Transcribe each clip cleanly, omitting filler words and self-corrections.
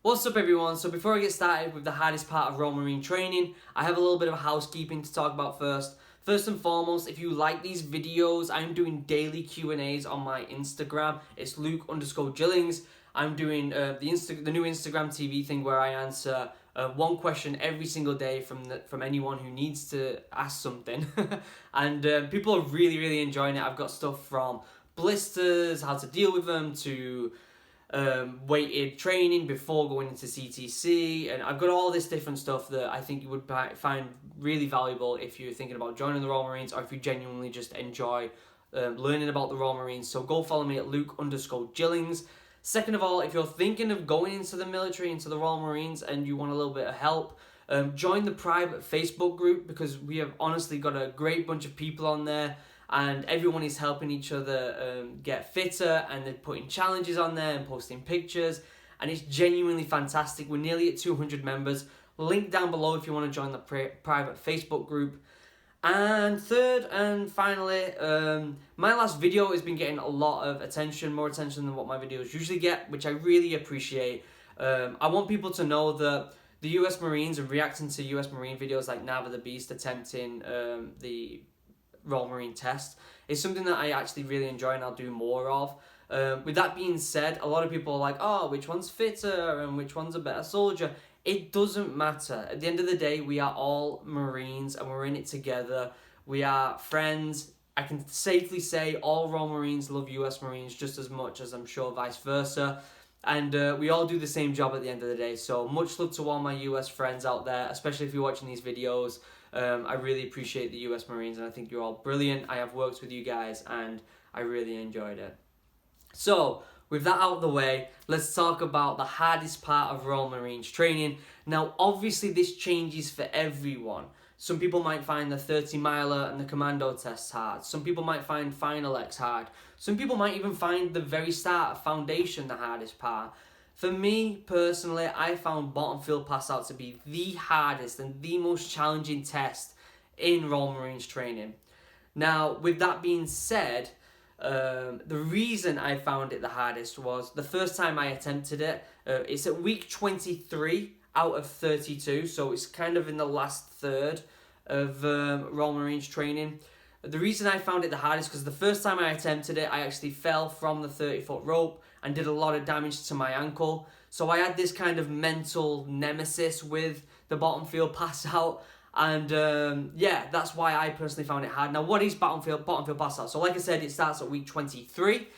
What's up everyone? So before I get started with the hardest part of Royal Marine training, I have a little bit of housekeeping to talk about first. First and foremost, if you like these videos, I'm doing daily Q&As on my Instagram. It's Luke_Gillings. I'm doing the new Instagram TV thing where I answer one question every single day from anyone who needs to ask something. And people are really enjoying it. I've got stuff from blisters, how to deal with them, to weighted training before going into CTC, and I've got all this different stuff that I think you would find really valuable if you're thinking about joining the Royal Marines or if you genuinely just enjoy learning about the Royal Marines. So go follow me at Luke_Gillings. Second of all, if you're thinking of going into the military, into the Royal Marines, and you want a little bit of help, join the private Facebook group, because we have honestly got a great bunch of people on there and everyone is helping each other get fitter, and they're putting challenges on there and posting pictures, and it's genuinely fantastic. We're nearly at 200 members. Link down below if you want to join the private Facebook group. And third and finally, my last video has been getting a lot of attention, more attention than what my videos usually get, which I really appreciate. I want people to know that the US Marines, and reacting to US Marine videos like Nava the Beast attempting the Royal Marine test, is something that I actually really enjoy and I'll do more of. With that being said, a lot of people are like, oh, which one's fitter and which one's a better soldier? It doesn't matter. At the end of the day, we are all Marines and we're in it together. We are friends. I can safely say all Royal Marines love US Marines just as much as I'm sure vice versa. And we all do the same job at the end of the day. So much love to all my US friends out there, especially if you're watching these videos. I really appreciate the US Marines and I think you're all brilliant. I have worked with you guys and I really enjoyed it. So, with that out of the way, let's talk about the hardest part of Royal Marines training. Now, obviously this changes for everyone. Some people might find the 30 miler and the commando tests hard. Some people might find Final X hard. Some people might even find the very start of Foundation the hardest part. For me, personally, I found bottom field pass out to be the hardest and the most challenging test in Royal Marines training. Now, with that being said, the reason I found it the hardest was the first time I attempted it. It's at week 23 out of 32, so it's kind of in the last third of Royal Marines training. The reason I found it the hardest because the first time I attempted it, I actually fell from the 30-foot rope and did a lot of damage to my ankle. So I had this kind of mental nemesis with the bottom field pass out. And yeah, that's why I personally found it hard. Now, what is bottom field pass out? So like I said, it starts at week 23.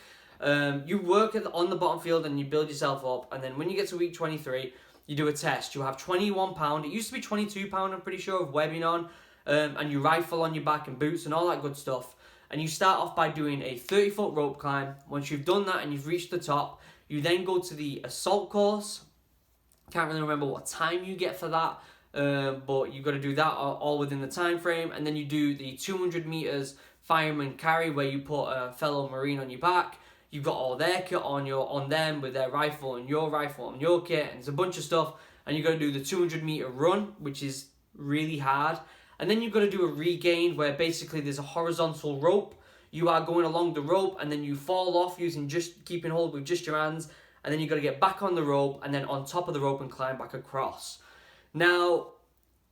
You work on the bottom field and you build yourself up. And then when you get to week 23, you do a test. You have 21 pound. It used to be 22 pound, I'm pretty sure, of webbing on. And you rifle on your back and boots and all that good stuff. And you start off by doing a 30-foot rope climb. Once you've done that and you've reached the top, you then go to the assault course. Can't really remember what time you get for that. But you've got to do that all within the time frame. And then you do the 200 meters fireman carry, where you put a fellow Marine on your back. You've got all their kit on them with their rifle and your kit, and it's a bunch of stuff. And you've got to do the 200 meter run, which is really hard. And then you've got to do a regain, where basically there's a horizontal rope. You are going along the rope and then you fall off using keeping hold with just your hands. And then you've got to get back on the rope and then on top of the rope and climb back across. Now,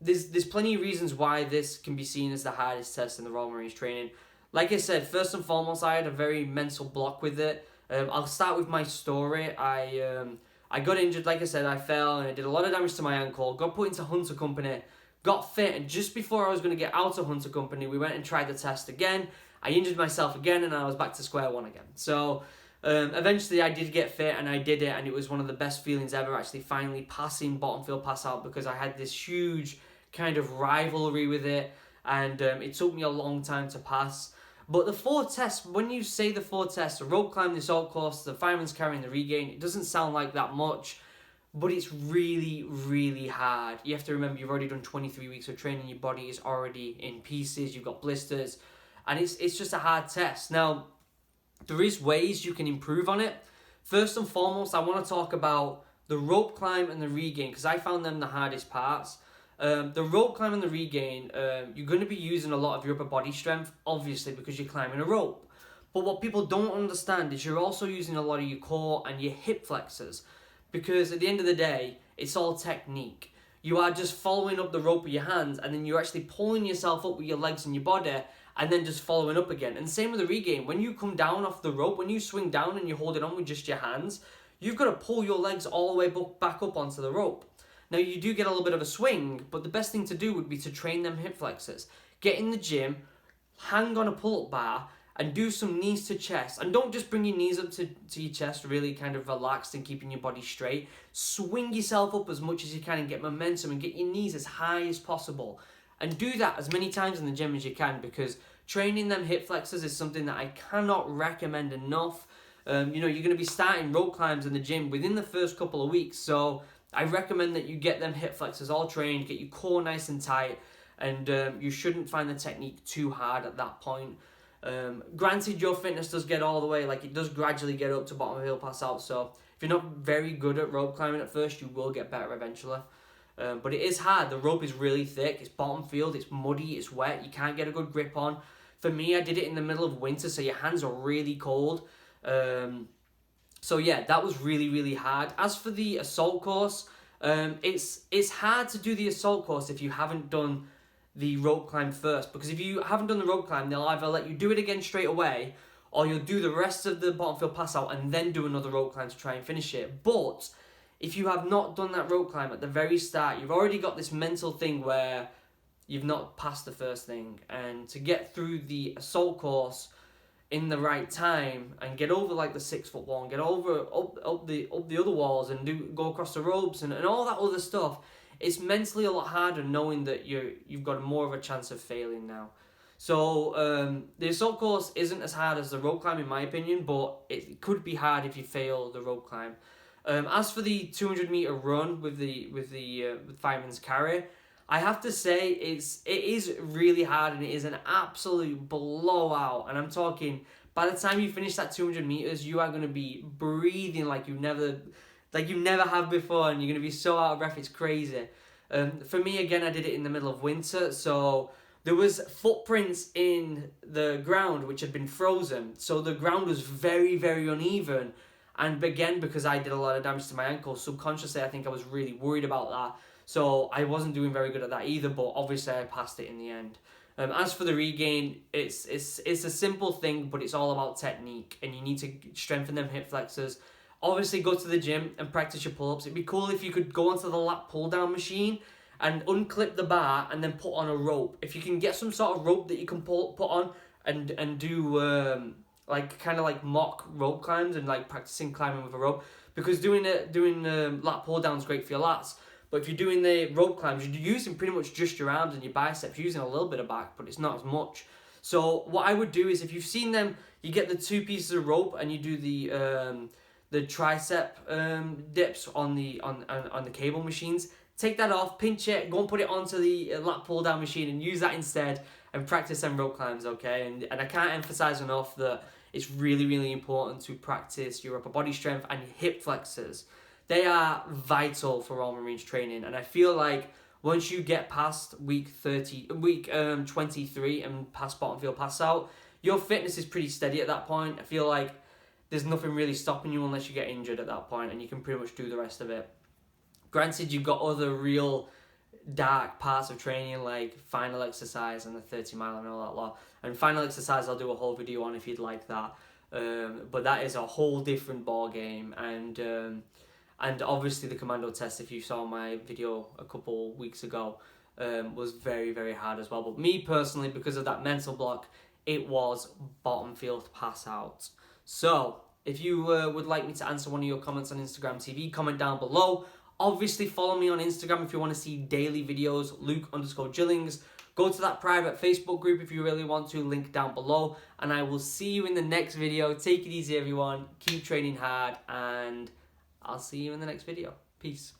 there's plenty of reasons why this can be seen as the hardest test in the Royal Marines training. Like I said, first and foremost, I had a very mental block with it. I'll start with my story. I got injured, like I said, I fell and I did a lot of damage to my ankle, got put into Hunter Company, got fit, and just before I was going to get out of Hunter Company, we went and tried the test again. I injured myself again and I was back to square one again. So eventually I did get fit and I did it, and it was one of the best feelings ever, actually finally passing bottom field pass out, because I had this huge kind of rivalry with it, and it took me a long time to pass. But the four tests, when you say the four tests, the rope climb, the assault course, the fireman's carry, and the regain, it doesn't sound like that much, but it's really hard. You have to remember, you've already done 23 weeks of training, your body is already in pieces, you've got blisters, and it's just a hard test. Now, there is ways you can improve on it. First and foremost, I want to talk about the rope climb and the regain, because I found them the hardest parts. The rope climb and the regain, you're going to be using a lot of your upper body strength, obviously, because you're climbing a rope. But what people don't understand is you're also using a lot of your core and your hip flexors. because at the end of the day, it's all technique. You are just following up the rope with your hands, and then you're actually pulling yourself up with your legs and your body, and then just following up again. And same with the regain. When you come down off the rope, when you swing down and you hold it on with just your hands, you've got to pull your legs all the way back up onto the rope. Now, you do get a little bit of a swing, but the best thing to do would be to train them hip flexors. Get in the gym, hang on a pull-up bar, and do some knees to chest. And don't just bring your knees up to your chest, really kind of relaxed and keeping your body straight. Swing yourself up as much as you can and get momentum and get your knees as high as possible. And do that as many times in the gym as you can, because training them hip flexors is something that I cannot recommend enough. You're going to be starting rope climbs in the gym within the first couple of weeks. So I recommend that you get them hip flexors all trained, get your core nice and tight, and you shouldn't find the technique too hard at that point. Granted, your fitness does get all the way, like it does gradually get up to bottom of hill pass out, so if you're not very good at rope climbing at first, you will get better eventually. But it is hard. The rope is really thick, it's bottom field, it's muddy, it's wet, you can't get a good grip on. For me, I did it in the middle of winter, so your hands are really cold. So yeah, that was really, really hard. As for the assault course, it's hard to do the assault course if you haven't done the rope climb first, because if you haven't done the rope climb, they'll either let you do it again straight away, or you'll do the rest of the bottom field pass out and then do another rope climb to try and finish it. But if you have not done that rope climb at the very start, you've already got this mental thing where you've not passed the first thing, and to get through the assault course in the right time and get over like the 6 foot wall and get over up the other walls and go across the ropes and all that other stuff, it's mentally a lot harder knowing that you've got more of a chance of failing now. So the assault course isn't as hard as the rope climb in my opinion, but it could be hard if you fail the rope climb. As for the 200-meter run with fireman's carry, I have to say it is really hard, and it is an absolute blowout. And I'm talking, by the time you finish that 200 meters, you are going to be breathing like you never have before, and you're going to be so out of breath, it's crazy. For me, again, I did it in the middle of winter, so there was footprints in the ground which had been frozen, so the ground was very, very uneven. And again, because I did a lot of damage to my ankle, subconsciously I think I was really worried about that. So I wasn't doing very good at that either, but obviously I passed it in the end. As for the regain, it's a simple thing, but it's all about technique, and you need to strengthen them hip flexors. Obviously, go to the gym and practice your pull-ups. It'd be cool if you could go onto the lat pull-down machine and unclip the bar and then put on a rope. If you can get some sort of rope that you can put on and do like mock rope climbs and like practicing climbing with a rope, because doing lat pull-down is great for your lats. But if you're doing the rope climbs, you're using pretty much just your arms and your biceps. You're using a little bit of back, but it's not as much. So what I would do is, if you've seen them, you get the 2 pieces of rope and you do the tricep dips on the cable machines. Take that off, pinch it, go and put it onto the lat pull down machine and use that instead, and practice them rope climbs, okay? And I can't emphasize enough that it's really, really important to practice your upper body strength and your hip flexors. They are vital for Royal Marines training, and I feel like once you get past week 23 and past bottom field pass out, your fitness is pretty steady at that point. I feel like there's nothing really stopping you unless you get injured at that point, and you can pretty much do the rest of it. Granted, you've got other real dark parts of training like final exercise and the 30 mile and all that lot. And final exercise I'll do a whole video on if you'd like that. But that is a whole different ball game, and obviously the commando test, if you saw my video a couple weeks ago, was very, very hard as well. But me personally, because of that mental block, it was bottom field pass out. So if you would like me to answer one of your comments on Instagram TV, comment down below. Obviously follow me on Instagram if you want to see daily videos, Luke_Gillings. Go to that private Facebook group if you really want to, link down below. And I will see you in the next video. Take it easy, everyone. Keep training hard, and I'll see you in the next video. Peace.